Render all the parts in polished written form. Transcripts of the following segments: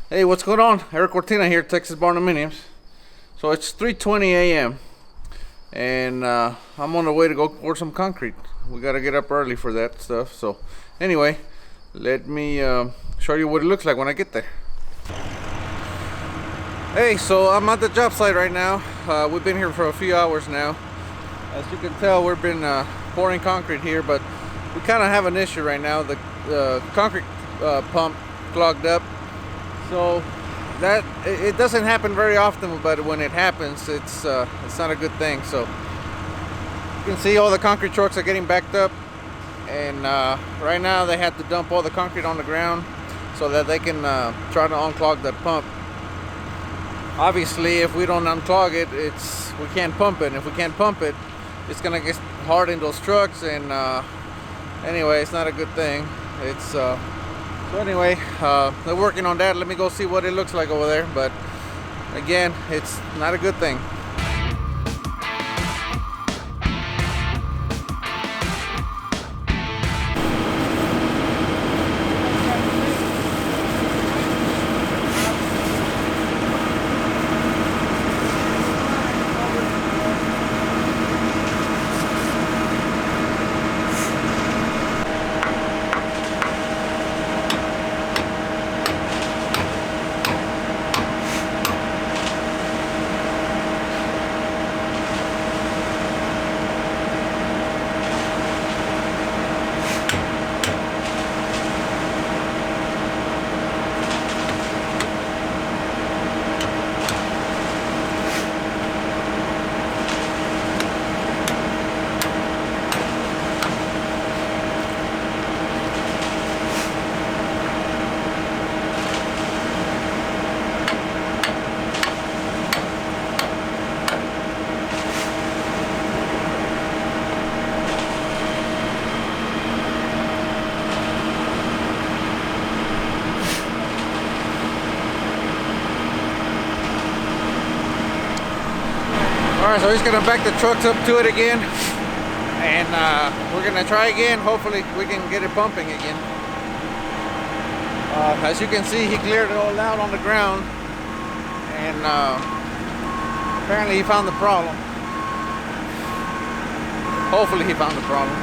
Hey, what's going on? Eric Cortina here, Texas Barndominiums. So it's 3:20 a.m. and I'm on the way to go pour some concrete. We gotta get up early for that stuff. So anyway, let me show you what it looks like when I get there. Hey, so I'm at the job site right now. We've been here for a few hours now. As you can tell, we've been pouring concrete here, but we kind of have an issue right now. The concrete pump clogged up. So that it doesn't happen very often, but when it happens, it's not a good thing. So you can see all the concrete trucks are getting backed up, and right now they have to dump all the concrete on the ground so that they can try to unclog that pump. Obviously, if we don't unclog it, we can't pump it. And if we can't pump it, it's gonna get hard in those trucks, and anyway, it's not a good thing. So anyway, they're working on that. Let me go see what it looks like over there. But again, it's not a good thing. Alright, so he's gonna back the trucks up to it again, and we're gonna try again. Hopefully we can get it pumping again. As you can see, he cleared it all out on the ground, and apparently he found the problem. Hopefully he found the problem.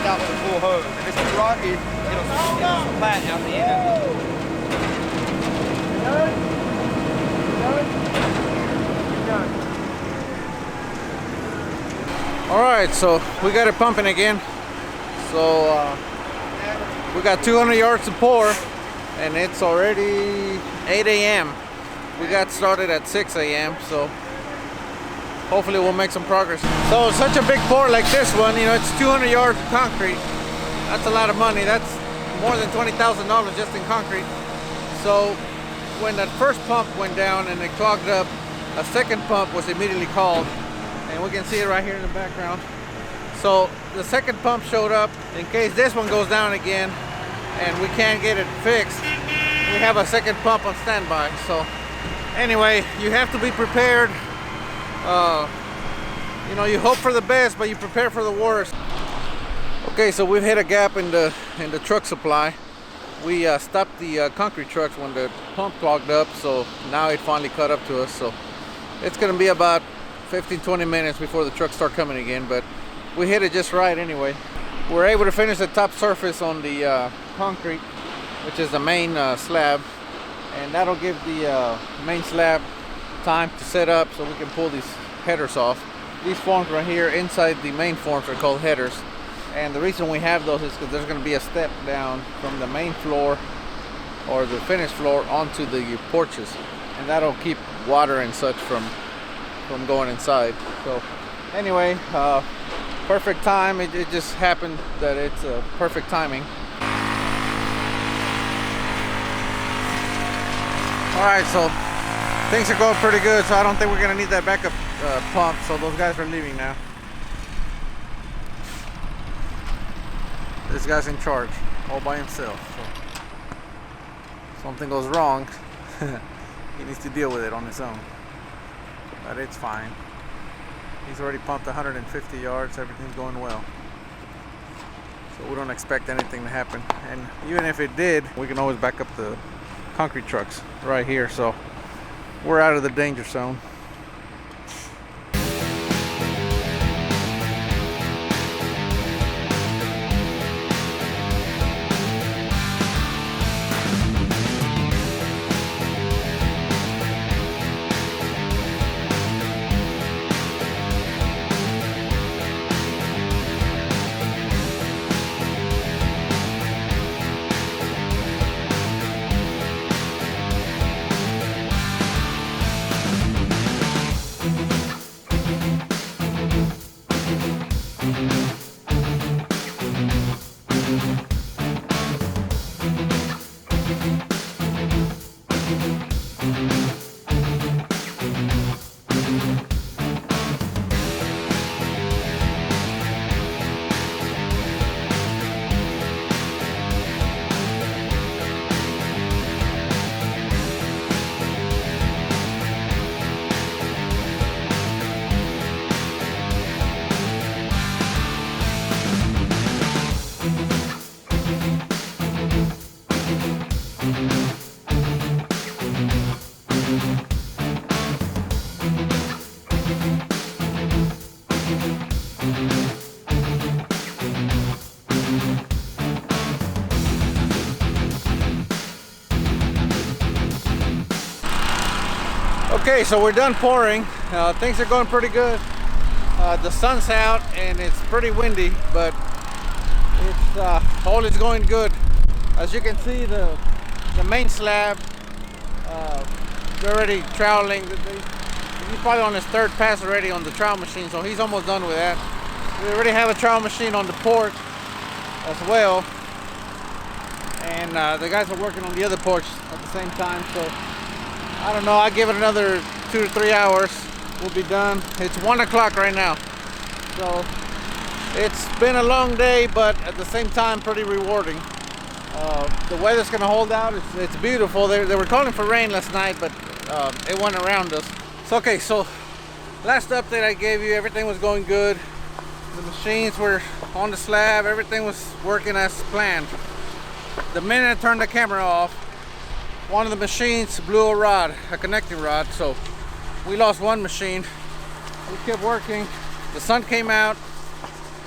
Out with a full hose. If it's too rocky, it'll flatten out the end of it. Alright, so we got it pumping again. So we got 200 yards to pour, and it's already 8 a.m. We got started at 6 a.m. so hopefully we'll make some progress. So such a big pour like this one, you know, it's 200 yards of concrete. That's a lot of money. That's more than $20,000 just in concrete. So when that first pump went down and it clogged up, a second pump was immediately called, and we can see it right here in the background. So the second pump showed up in case this one goes down again and we can't get it fixed. We have a second pump on standby. So anyway, you have to be prepared. You know, you hope for the best, but you prepare for the worst. Okay, so we've hit a gap in the truck supply. We stopped the concrete trucks when the pump clogged up, so now it finally caught up to us. So it's gonna be about 15-20 minutes before the trucks start coming again, but we hit it just right anyway. We're able to finish the top surface on the concrete, which is the main slab, and that'll give the main slab time to set up so we can pull these headers off. These forms right here inside the main forms are called headers, and the reason we have those is because there's going to be a step down from the main floor or the finished floor onto the porches, and that'll keep water and such from going inside. So anyway, perfect time. It just happened that it's perfect timing. Alright, so things are going pretty good, so I don't think we're going to need that backup pump, so those guys are leaving now. This guy's in charge, all by himself. So if something goes wrong, he needs to deal with it on his own. But it's fine. He's already pumped 150 yards, everything's going well. So we don't expect anything to happen. And even if it did, we can always back up the concrete trucks right here, so we're out of the danger zone. Okay, so we're done pouring. Things are going pretty good. The sun's out and it's pretty windy, but it's all is going good. As you can see, the main slab, they're already troweling. He's probably on his third pass already on the trowel machine, so he's almost done with that. We already have a trowel machine on the porch as well, and the guys are working on the other porch at the same time. So I don't know, I give it another 2 to 3 hours, we'll be done. It's 1 o'clock right now, so it's been a long day, but at the same time pretty rewarding. The weather's gonna hold out. It's beautiful. They were calling for rain last night, but it went around us. So okay, so last update I gave you, everything was going good. The machines were on the slab, everything was working as planned. The minute I turned the camera off, one of the machines blew a rod, a connecting rod, so we lost one machine. We kept working. The sun came out.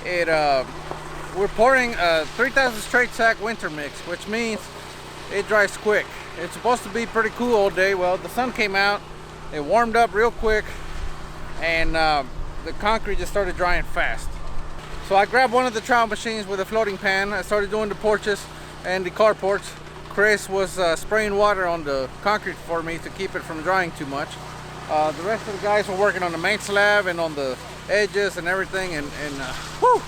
We're pouring a 3,000 straight sack winter mix, which means it dries quick. It's supposed to be pretty cool all day. Well, the sun came out, it warmed up real quick, and the concrete just started drying fast. So I grabbed one of the trowel machines with a floating pan. I started doing the porches and the carports. Chris was spraying water on the concrete for me to keep it from drying too much. The rest of the guys were working on the main slab and on the edges and everything, and whew,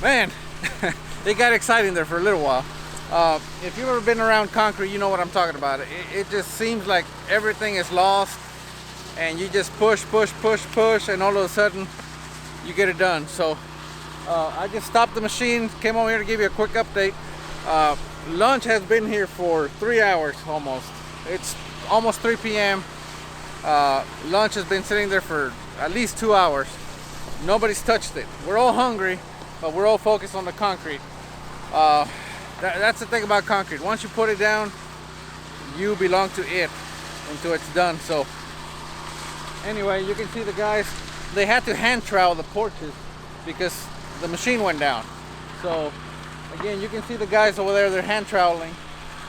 man, it got exciting there for a little while. If you've ever been around concrete, you know what I'm talking about. It just seems like everything is lost, and you just push, and all of a sudden you get it done. So I just stopped the machine, came over here to give you a quick update. Lunch has been here for 3 hours almost. It's almost 3 p.m. Lunch has been sitting there for at least 2 hours. Nobody's touched it. We're all hungry, but we're all focused on the concrete. That's the thing about concrete. Once you put it down, you belong to it until it's done. So anyway, you can see the guys they had to hand trowel the porches because the machine went down. So again, you can see the guys over there, they're hand troweling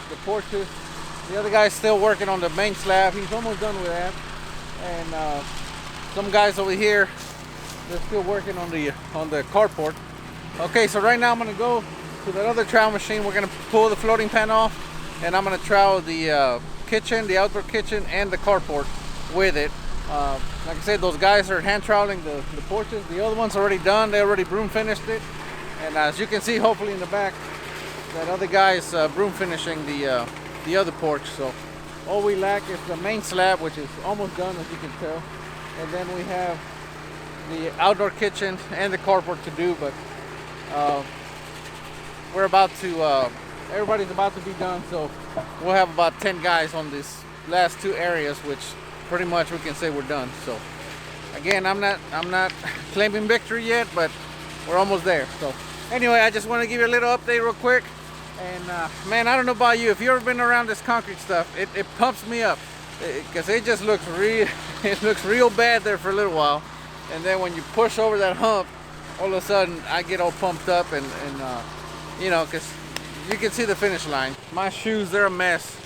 the porches. The other guy's still working on the main slab. He's almost done with that. And some guys over here, they're still working on the carport. Okay, so right now I'm gonna go to that other trowel machine. We're gonna pull the floating pan off, and I'm gonna trowel the kitchen, the outdoor kitchen, and the carport with it. Like I said, those guys are hand troweling the porches. The other one's already done. They already broom finished it. And as you can see, hopefully in the back, that other guy is broom finishing the other porch. So all we lack is the main slab, which is almost done, as you can tell. And then we have the outdoor kitchen and the carport to do, but we're about to, everybody's about to be done. So we'll have about 10 guys on these last two areas, which pretty much we can say we're done. So again, I'm not claiming victory yet, but we're almost there. So anyway, I just want to give you a little update real quick. And man, I don't know about you, if you've ever been around this concrete stuff, it pumps me up, because it just looks real bad there for a little while, and then when you push over that hump, all of a sudden I get all pumped up, and you know, because you can see the finish line. My shoes, they're a mess.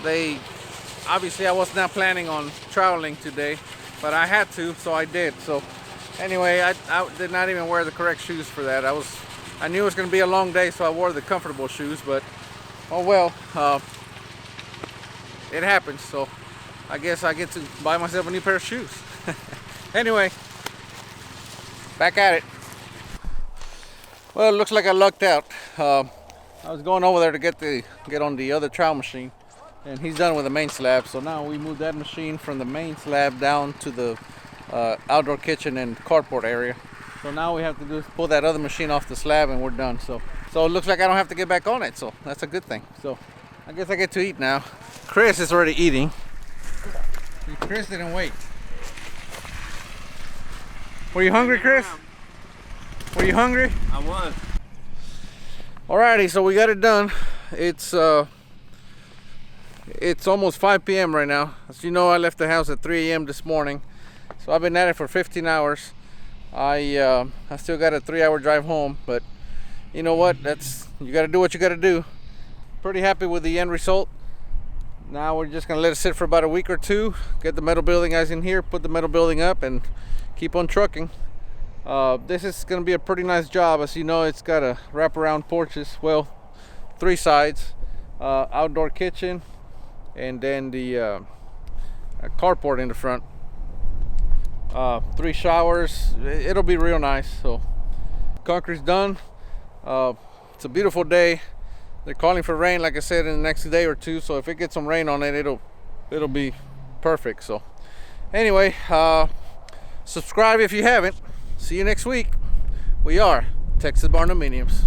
They obviously, I was not planning on troweling today, but I had to, so I did. So anyway, I did not even wear the correct shoes for that. I knew it was going to be a long day, so I wore the comfortable shoes, but oh well, it happens. So I guess I get to buy myself a new pair of shoes. Anyway, back at it. Well, it looks like I lucked out. I was going over there to get on the other trowel machine, and he's done with the main slab. So now we moved that machine from the main slab down to the outdoor kitchen and carport area. So now we have to do is pull that other machine off the slab, and we're done. So it looks like I don't have to get back on it. So that's a good thing. So I guess I get to eat now. Chris is already eating. Chris didn't wait. Were you hungry, Chris? Were you hungry? I was. Alrighty, so we got it done. It's almost 5 p.m. right now. As you know, I left the house at 3 a.m. this morning. So I've been at it for 15 hours. I still got a 3-hour drive home, but you know what? You got to do what you got to do. Pretty happy with the end result. Now we're just gonna let it sit for about a week or two, get the metal building guys in here, put the metal building up, and keep on trucking. This is gonna be a pretty nice job. As you know, it's got a wraparound porches, well, 3 sides, outdoor kitchen, and then the carport in the front. 3 showers. It'll be real nice. So concrete's done. It's a beautiful day. They're calling for rain, like I said, in the next day or two. So if it gets some rain on it, it'll be perfect. So anyway, subscribe if you haven't. See you next week. We are Texas Barndominiums.